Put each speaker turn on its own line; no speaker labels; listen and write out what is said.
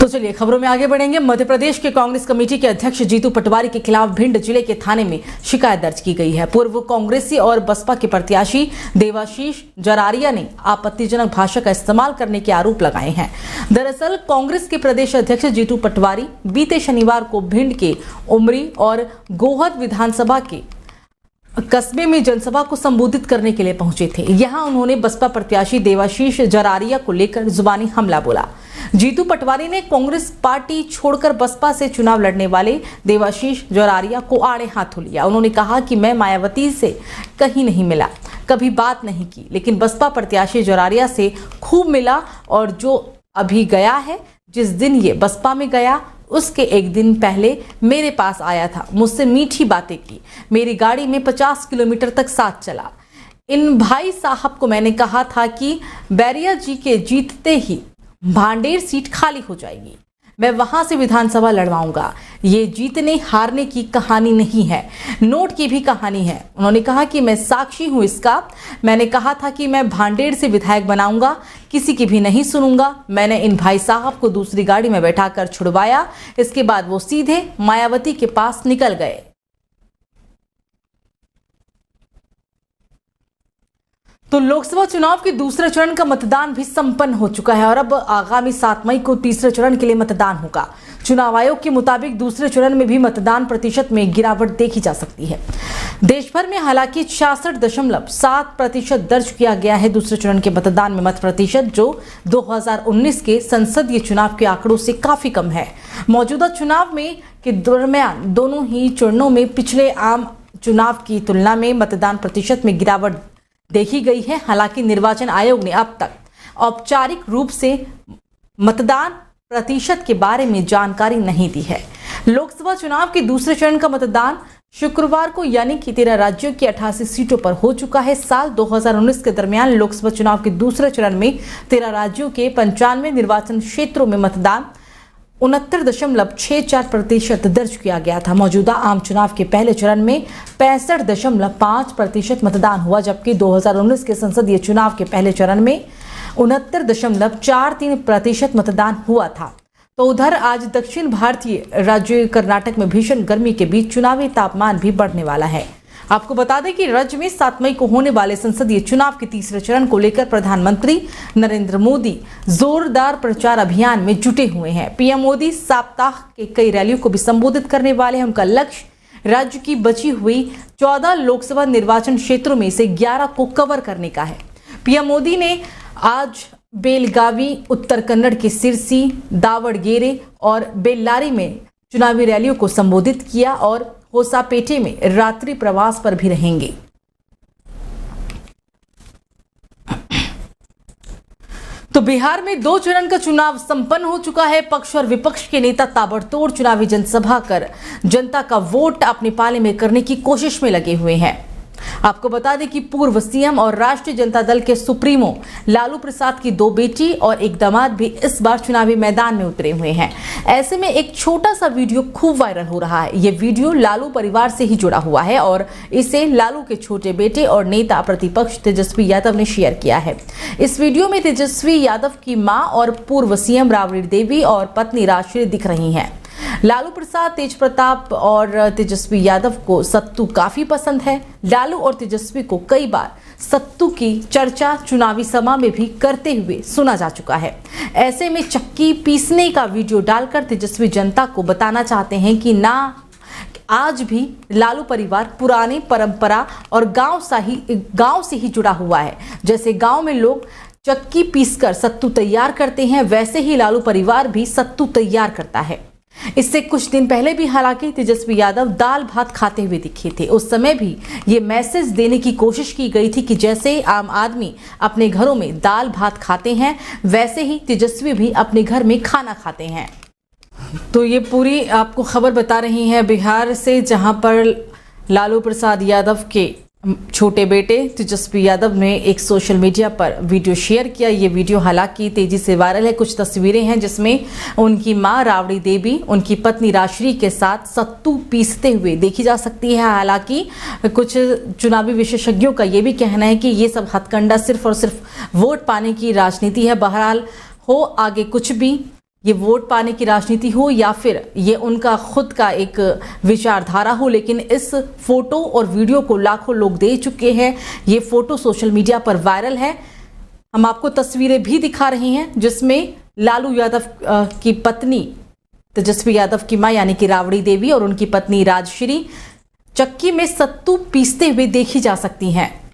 तो चलिए खबरों में आगे बढ़ेंगे। मध्य प्रदेश के कांग्रेस कमेटी के अध्यक्ष जीतू पटवारी के खिलाफ भिंड जिले के थाने में शिकायत दर्ज की गई है। पूर्व कांग्रेसी और बसपा के प्रत्याशी देवाशीष जरारिया ने आपत्तिजनक भाषा का इस्तेमाल करने के आरोप लगाए हैं। दरअसल कांग्रेस के प्रदेश अध्यक्ष जीतू पटवारी बीते शनिवार को भिंड के उमरी और गोहद विधानसभा के कस्बे में जनसभा को संबोधित करने के लिए पहुंचे थे। यहां उन्होंने बसपा प्रत्याशी देवाशीष जरारिया को लेकर जुबानी हमला बोला। जीतू पटवारी ने कांग्रेस पार्टी छोड़कर बसपा से चुनाव लड़ने वाले देवाशीष जरारिया को आड़े हाथों लिया। उन्होंने कहा कि मैं मायावती से कहीं नहीं मिला, कभी बात नहीं की, लेकिन बसपा प्रत्याशी जरारिया से खूब मिला और जो अभी गया है, जिस दिन ये बसपा में गया उसके एक दिन पहले मेरे पास आया था, मुझसे मीठी बातें की, मेरी गाड़ी में 50 किलोमीटर तक साथ चला। इन भाई साहब को मैंने कहा था कि बैरिया जी के जीतते ही भांडेर सीट खाली हो जाएगी, मैं वहां से विधानसभा लड़वाऊंगा। ये जीतने हारने की कहानी नहीं है, नोट की भी कहानी है। उन्होंने कहा कि मैं साक्षी हूं इसका। मैंने कहा था कि मैं भांडेर से विधायक बनाऊंगा, किसी की भी नहीं सुनूंगा। मैंने इन भाई साहब को दूसरी गाड़ी में बैठाकर छुड़वाया। इसके बाद वो सीधे मायावती के पास निकल गए। तो लोकसभा चुनाव के दूसरे चरण का मतदान भी संपन्न हो चुका है और अब आगामी 7 मई को तीसरे चरण के लिए मतदान होगा। चुनाव आयोग के मुताबिक दूसरे चरण में भी मतदान प्रतिशत में गिरावट देखी जा सकती है। देश भर में हालांकि 66.7% दर्ज किया गया है दूसरे चरण के मतदान में मत प्रतिशत, जो 2019 के संसदीय चुनाव के आंकड़ों से काफी कम है। मौजूदा चुनाव में के दरमियान दोनों ही चरणों में पिछले आम चुनाव की तुलना में मतदान प्रतिशत में गिरावट देखी गई है। हालांकि निर्वाचन आयोग ने अब तक औपचारिक रूप से मतदान प्रतिशत के बारे में जानकारी नहीं दी है। लोकसभा चुनाव के दूसरे चरण का मतदान शुक्रवार को यानी कि 13 राज्यों की 88 सीटों पर हो चुका है। साल 2019 के दरमियान लोकसभा चुनाव के दूसरे चरण में 13 राज्यों के 95 निर्वाचन क्षेत्रों में मतदान 69.64% दर्ज किया गया था। मौजूदा आम चुनाव के पहले चरण में 65.5% मतदान हुआ, जबकि 2019 के संसदीय चुनाव के पहले चरण में 69.43% मतदान हुआ था। तो उधर आज दक्षिण भारतीय राज्य कर्नाटक में भीषण गर्मी के बीच चुनावी तापमान भी बढ़ने वाला है। आपको बता दें कि राज्य में 7 मई को होने वाले संसदीय चुनाव के तीसरे चरण को लेकर प्रधानमंत्री नरेंद्र मोदी जोरदार प्रचार अभियान में जुटे हुए हैं। पीएम मोदी सप्ताह के कई रैलियों को भी संबोधित करने वाले हैं। उनका लक्ष्य राज्य की बची हुई 14 लोकसभा निर्वाचन क्षेत्रों में से 11 को कवर करने का है। पीएम मोदी ने आज बेलगावी, उत्तर कन्नड़ के सिरसी, दावड़गेरे और बेल्लारी में चुनावी रैलियों को संबोधित किया और होसापेटे में रात्रि प्रवास पर भी रहेंगे। तो बिहार में 2 चरण का चुनाव संपन्न हो चुका है। पक्ष और विपक्ष के नेता ताबड़तोड़ चुनावी जनसभा कर जनता का वोट अपने पाले में करने की कोशिश में लगे हुए हैं। आपको बता दें कि पूर्व सीएम और राष्ट्रीय जनता दल के सुप्रीमो लालू प्रसाद की 2 बेटी और एक दामाद भी इस बार चुनावी मैदान में उतरे हुए हैं। ऐसे में एक छोटा सा वीडियो खूब वायरल हो रहा है। ये वीडियो लालू परिवार से ही जुड़ा हुआ है और इसे लालू के छोटे बेटे और नेता प्रतिपक्ष तेजस्वी यादव ने शेयर किया है। इस वीडियो में तेजस्वी यादव की मां और पूर्व सीएम राबड़ी देवी और पत्नी राजश्री दिख रही हैं। लालू प्रसाद, तेज प्रताप और तेजस्वी यादव को सत्तू काफी पसंद है। लालू और तेजस्वी को कई बार सत्तू की चर्चा चुनावी सभा में भी करते हुए सुना जा चुका है। ऐसे में चक्की पीसने का वीडियो डालकर तेजस्वी जनता को बताना चाहते हैं कि ना आज भी लालू परिवार पुरानी परंपरा और गांव से ही जुड़ा हुआ है। जैसे गांव में लोग चक्की पीसकर सत्तू तैयार करते हैं, वैसे ही लालू परिवार भी सत्तू तैयार करता है। इससे कुछ दिन पहले भी हालांकि तेजस्वी यादव दाल भात खाते हुए दिखे थे। उस समय भी ये मैसेज देने की कोशिश की गई थी कि जैसे आम आदमी अपने घरों में दाल भात खाते हैं, वैसे ही तेजस्वी भी अपने घर में खाना खाते हैं। तो ये पूरी आपको खबर बता रही है बिहार से, जहां पर लालू प्रसाद यादव के छोटे बेटे तेजस्वी यादव ने एक सोशल मीडिया पर वीडियो शेयर किया। ये वीडियो हालांकि तेजी से वायरल है। कुछ तस्वीरें हैं जिसमें उनकी मां राबड़ी देवी उनकी पत्नी राजश्री के साथ सत्तू पीसते हुए देखी जा सकती है। हालांकि कुछ चुनावी विशेषज्ञों का ये भी कहना है कि ये सब हथकंडा सिर्फ और सिर्फ वोट पाने की राजनीति है। बहरहाल हो आगे कुछ भी, ये वोट पाने की राजनीति हो या फिर ये उनका खुद का एक विचारधारा हो, लेकिन इस फोटो और वीडियो को लाखों लोग देख चुके हैं। ये फोटो सोशल मीडिया पर वायरल है। हम आपको तस्वीरें भी दिखा रहे हैं जिसमें लालू यादव की पत्नी तेजस्वी यादव की मां यानी कि राबड़ी देवी और उनकी पत्नी राजश्री चक्की में सत्तू पीसते हुए देखी जा सकती हैं।